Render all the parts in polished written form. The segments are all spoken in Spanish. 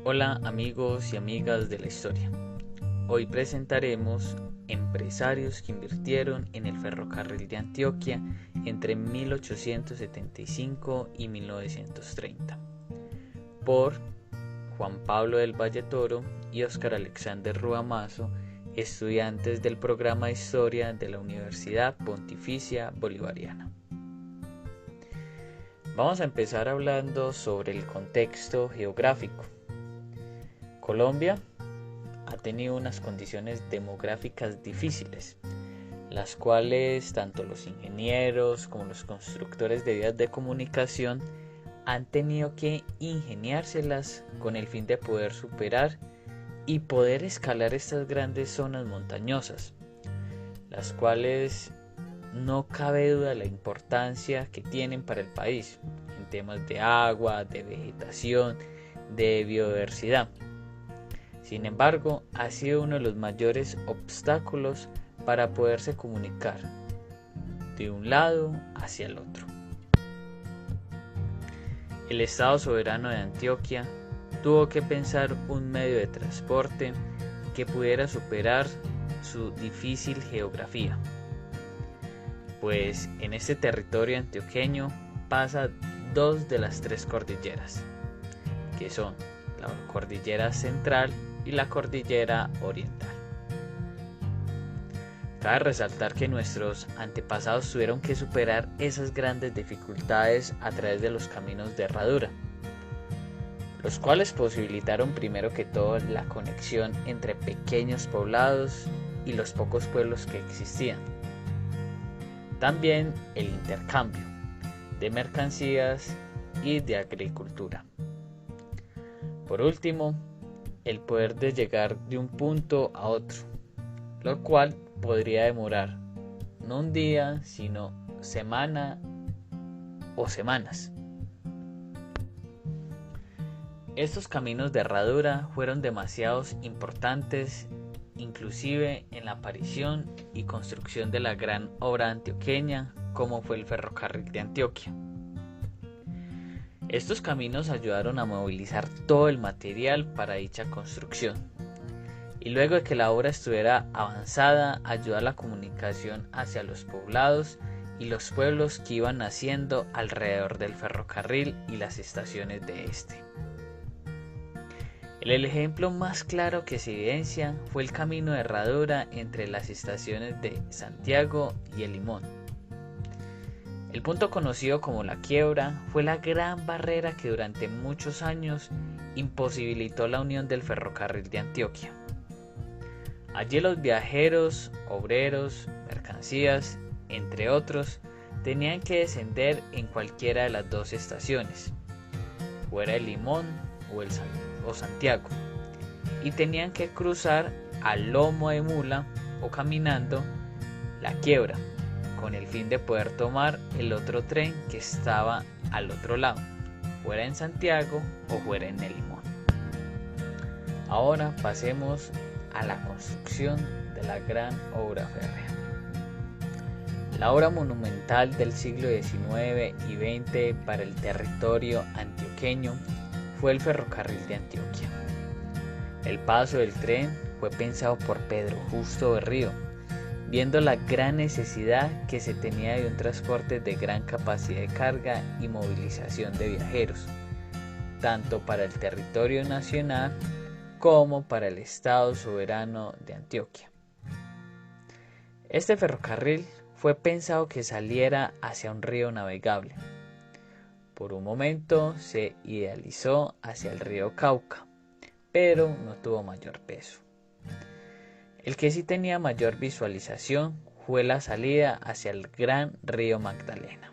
Hola amigos y amigas de la historia. Hoy presentaremos empresarios que invirtieron en el ferrocarril de Antioquia entre 1875 y 1930 por Juan Pablo del Valle Toro y Óscar Alexander Ruamazo, estudiantes del programa de Historia de la Universidad Pontificia Bolivariana. Vamos a empezar hablando sobre el contexto geográfico. Colombia ha tenido unas condiciones demográficas difíciles, las cuales tanto los ingenieros como los constructores de vías de comunicación han tenido que ingeniárselas con el fin de poder superar y poder escalar estas grandes zonas montañosas, las cuales no cabe duda la importancia que tienen para el país en temas de agua, de vegetación, de biodiversidad. Sin embargo, ha sido uno de los mayores obstáculos para poderse comunicar de un lado hacia el otro. El Estado soberano de Antioquia tuvo que pensar un medio de transporte que pudiera superar su difícil geografía, pues en este territorio antioqueño pasa dos de las tres cordilleras, que son la cordillera central y la cordillera oriental. Cabe resaltar que nuestros antepasados tuvieron que superar esas grandes dificultades a través de los caminos de herradura, los cuales posibilitaron primero que todo la conexión entre pequeños poblados y los pocos pueblos que existían. También el intercambio de mercancías y de agricultura. Por último, el poder de llegar de un punto a otro, lo cual podría demorar no un día, sino semana o semanas. Estos caminos de herradura fueron demasiado importantes, inclusive en la aparición y construcción de la gran obra antioqueña como fue el ferrocarril de Antioquia. Estos caminos ayudaron a movilizar todo el material para dicha construcción, y luego de que la obra estuviera avanzada, ayudó a la comunicación hacia los poblados y los pueblos que iban naciendo alrededor del ferrocarril y las estaciones de este. El ejemplo más claro que se evidencia fue el camino de herradura entre las estaciones de Santiago y El Limón. El punto conocido como La Quiebra fue la gran barrera que durante muchos años imposibilitó la unión del ferrocarril de Antioquia. Allí los viajeros, obreros, mercancías, entre otros, tenían que descender en cualquiera de las dos estaciones, fuera El Limón o Santiago, y tenían que cruzar a lomo de mula o caminando La Quiebra, con el fin de poder tomar el otro tren que estaba al otro lado, fuera en Santiago o fuera en El Limón. Ahora pasemos a la construcción de la gran obra férrea. La obra monumental del siglo XIX y XX para el territorio antioqueño fue el ferrocarril de Antioquia. El paso del tren fue pensado por Pedro Justo Berrío, viendo la gran necesidad que se tenía de un transporte de gran capacidad de carga y movilización de viajeros, tanto para el territorio nacional como para el Estado soberano de Antioquia. Este ferrocarril fue pensado que saliera hacia un río navegable. Por un momento se idealizó hacia el río Cauca, pero no tuvo mayor peso. El que sí tenía mayor visualización fue la salida hacia el gran río Magdalena.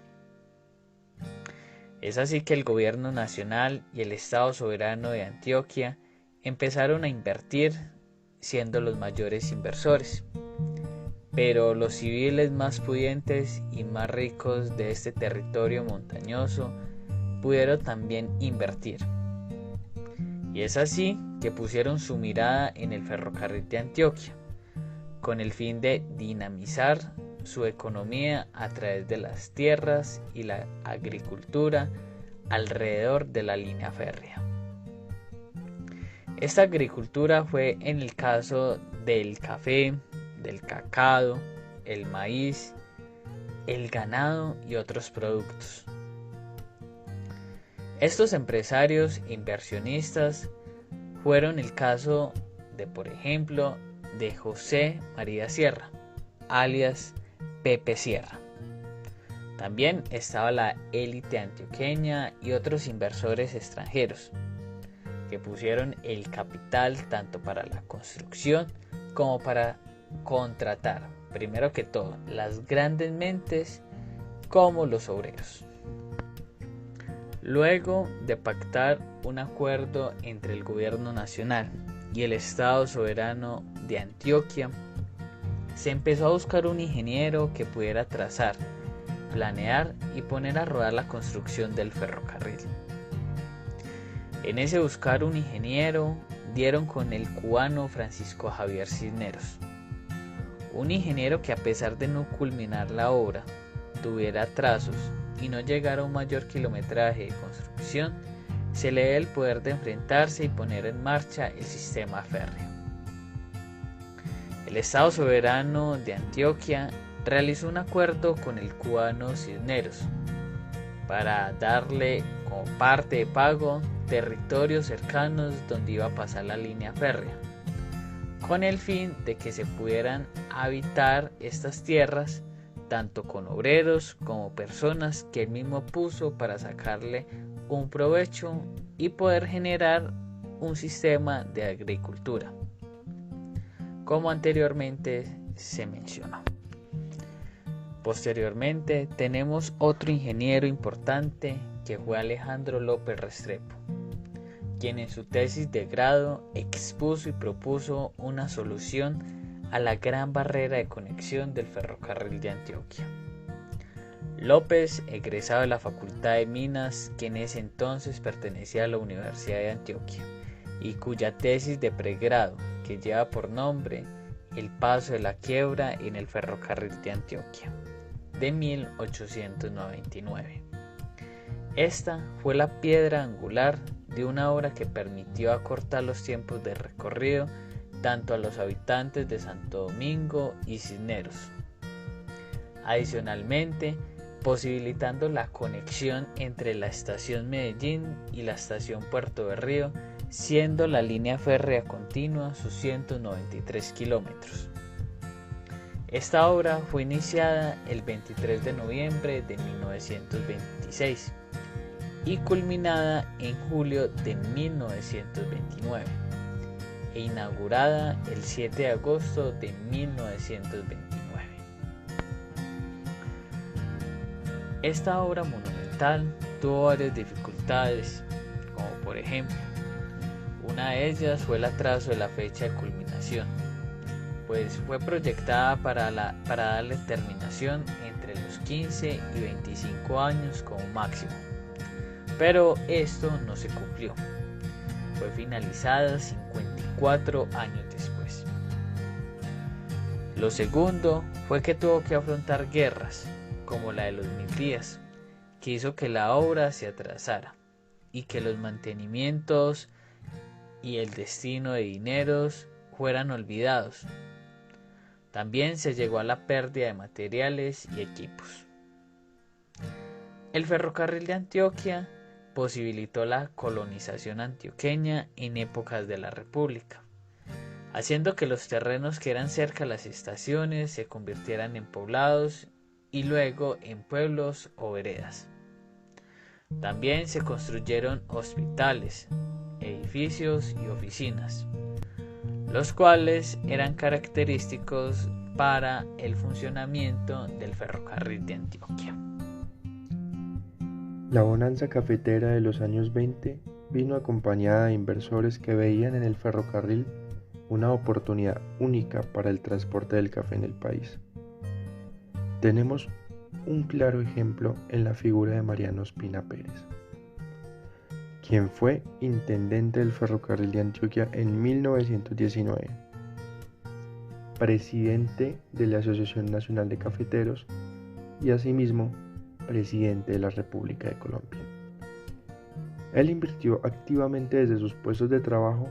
Es así que el gobierno nacional y el Estado soberano de Antioquia empezaron a invertir, siendo los mayores inversores. Pero los civiles más pudientes y más ricos de este territorio montañoso pudieron también invertir. Y es así que pusieron su mirada en el ferrocarril de Antioquia, con el fin de dinamizar su economía a través de las tierras y la agricultura alrededor de la línea férrea. Esta agricultura fue en el caso del café, del cacao, el maíz, el ganado y otros productos. Estos empresarios inversionistas fueron el caso de, por ejemplo, de José María Sierra, alias Pepe Sierra. También estaba la élite antioqueña y otros inversores extranjeros que pusieron el capital tanto para la construcción como para contratar, primero que todo, las grandes mentes como los obreros. Luego de pactar un acuerdo entre el gobierno nacional y el Estado soberano de Antioquia, se empezó a buscar un ingeniero que pudiera trazar, planear y poner a rodar la construcción del ferrocarril. En ese buscar un ingeniero dieron con el cubano Francisco Javier Cisneros, un ingeniero que, a pesar de no culminar la obra, tuviera trazos y no llegara a un mayor kilometraje de construcción, se le dé el poder de enfrentarse y poner en marcha el sistema férreo. El Estado soberano de Antioquia realizó un acuerdo con el cubano Cisneros para darle como parte de pago territorios cercanos donde iba a pasar la línea férrea, con el fin de que se pudieran habitar estas tierras tanto con obreros como personas que él mismo puso para sacarle un provecho y poder generar un sistema de agricultura, como anteriormente se mencionó. Posteriormente tenemos otro ingeniero importante que fue Alejandro López Restrepo, quien en su tesis de grado expuso y propuso una solución a la gran barrera de conexión del ferrocarril de Antioquia. López, egresado de la Facultad de Minas, que en ese entonces pertenecía a la Universidad de Antioquia, y cuya tesis de pregrado, que lleva por nombre El paso de la quiebra en el ferrocarril de Antioquia, de 1899. Esta fue la piedra angular de una obra que permitió acortar los tiempos de recorrido tanto a los habitantes de Santo Domingo y Cisneros, adicionalmente posibilitando la conexión entre la estación Medellín y la estación Puerto Berrío, siendo la línea férrea continua sus 193 kilómetros. Esta obra fue iniciada el 23 de noviembre de 1926 y culminada en julio de 1929 e inaugurada el 7 de agosto de 1929. Esta obra monumental tuvo varias dificultades, como por ejemplo, una de ellas fue el atraso de la fecha de culminación, pues fue proyectada para darle terminación entre los 15 y 25 años como máximo, pero esto no se cumplió. Fue finalizada 54 años después. Lo segundo fue que tuvo que afrontar guerras, como la de los 1000 días, que hizo que la obra se atrasara y que los mantenimientos y el destino de dineros fueran olvidados. También se llegó a la pérdida de materiales y equipos. El ferrocarril de Antioquia posibilitó la colonización antioqueña en épocas de la República, haciendo que los terrenos que eran cerca de las estaciones se convirtieran en poblados y luego en pueblos o veredas. También se construyeron hospitales, edificios y oficinas, los cuales eran característicos para el funcionamiento del ferrocarril de Antioquia. La bonanza cafetera de los años 20 vino acompañada de inversores que veían en el ferrocarril una oportunidad única para el transporte del café en el país. Tenemos un claro ejemplo en la figura de Mariano Ospina Pérez, quien fue intendente del ferrocarril de Antioquia en 1919. presidente de la Asociación Nacional de Cafeteros y asimismo presidente de la República de Colombia. Él invirtió activamente desde sus puestos de trabajo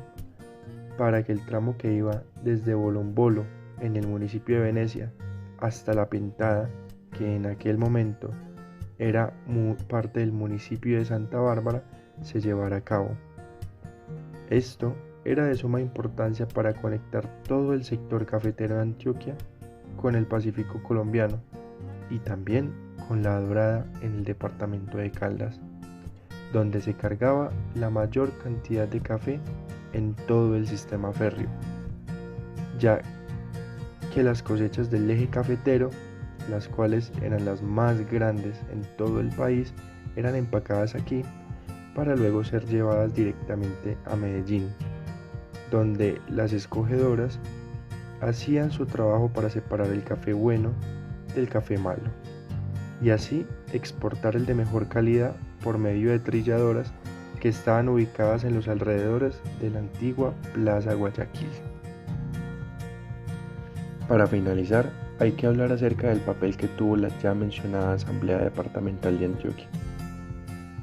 para que el tramo que iba desde Bolombolo, en el municipio de Venecia, hasta La Pintada, que en aquel momento era parte del municipio de Santa Bárbara, se llevara a cabo. Esto era de suma importancia para conectar todo el sector cafetero de Antioquia con el Pacífico colombiano y también con La Dorada en el departamento de Caldas, donde se cargaba la mayor cantidad de café en todo el sistema férreo, ya que las cosechas del eje cafetero, las cuales eran las más grandes en todo el país, eran empacadas aquí para luego ser llevadas directamente a Medellín, donde las escogedoras hacían su trabajo para separar el café bueno del café malo y así exportar el de mejor calidad por medio de trilladoras que estaban ubicadas en los alrededores de la antigua Plaza Guayaquil. Para finalizar, hay que hablar acerca del papel que tuvo la ya mencionada Asamblea Departamental de Antioquia,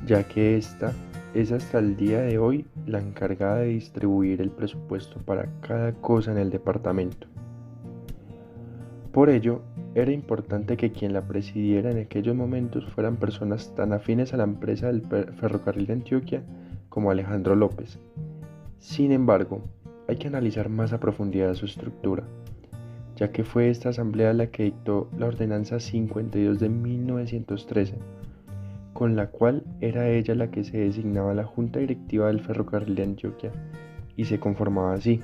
ya que esta es hasta el día de hoy la encargada de distribuir el presupuesto para cada cosa en el departamento. Por ello, era importante que quien la presidiera en aquellos momentos fueran personas tan afines a la empresa del Ferrocarril de Antioquia como Alejandro López. Sin embargo, hay que analizar más a profundidad su estructura, ya que fue esta asamblea la que dictó la Ordenanza 52 de 1913, con la cual era ella la que se designaba la Junta Directiva del Ferrocarril de Antioquia, y se conformaba así: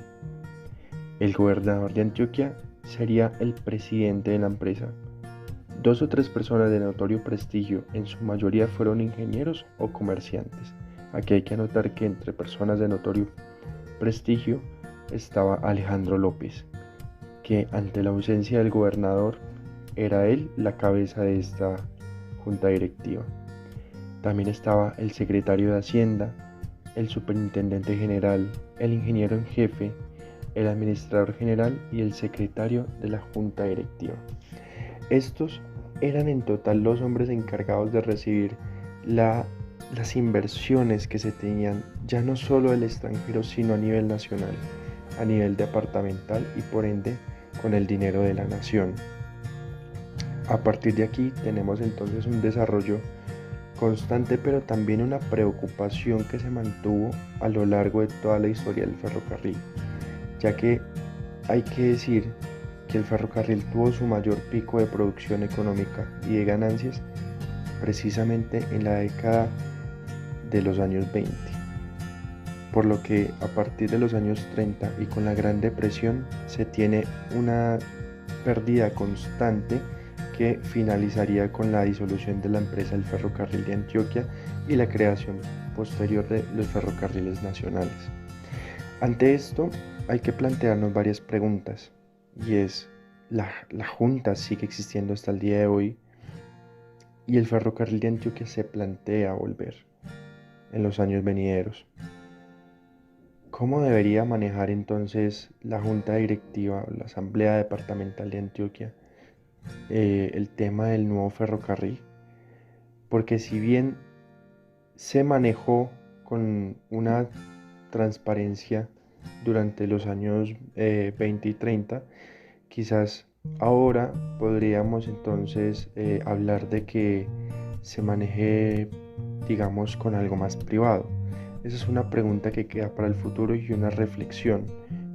el gobernador de Antioquia sería el presidente de la empresa. 2 o 3 personas de notorio prestigio, en su mayoría fueron ingenieros o comerciantes. Aquí hay que anotar que entre personas de notorio prestigio estaba Alejandro López, que ante la ausencia del gobernador era él la cabeza de esta junta directiva. También estaba el secretario de Hacienda, el superintendente general, el ingeniero en jefe, el administrador general y el secretario de la junta directiva. Estos eran en total los hombres encargados de recibir las inversiones que se tenían ya no solo del extranjero, sino a nivel nacional, a nivel departamental y por ende con el dinero de la nación. A partir de aquí tenemos entonces un desarrollo constante, pero también una preocupación que se mantuvo a lo largo de toda la historia del ferrocarril, ya que hay que decir que el ferrocarril tuvo su mayor pico de producción económica y de ganancias precisamente en la década de los años 20, por lo que a partir de los años 30 y con la Gran Depresión se tiene una pérdida constante que finalizaría con la disolución de la empresa del Ferrocarril de Antioquia y la creación posterior de los ferrocarriles nacionales. Ante esto hay que plantearnos varias preguntas, y es: ¿la Junta sigue existiendo hasta el día de hoy? Y el Ferrocarril de Antioquia se plantea volver en los años venideros. ¿Cómo debería manejar entonces la Junta Directiva o la Asamblea Departamental de Antioquia el tema del nuevo ferrocarril? Porque si bien se manejó con una transparencia durante los años 20 y 30, quizás ahora podríamos entonces hablar de que se maneje, digamos, con algo más privado. Esa es una pregunta que queda para el futuro y una reflexión,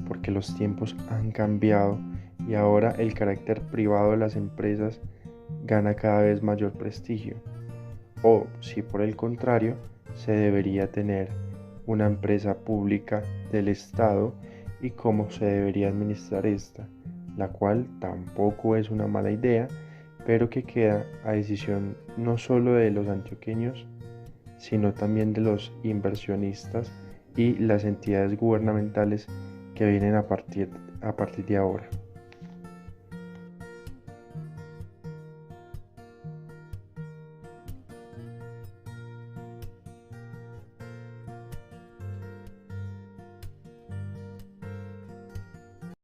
porque los tiempos han cambiado y ahora el carácter privado de las empresas gana cada vez mayor prestigio. O si por el contrario se debería tener una empresa pública del Estado y cómo se debería administrar esta, la cual tampoco es una mala idea, pero que queda a decisión no solo de los antioqueños, sino también de los inversionistas y las entidades gubernamentales que vienen a partir de ahora.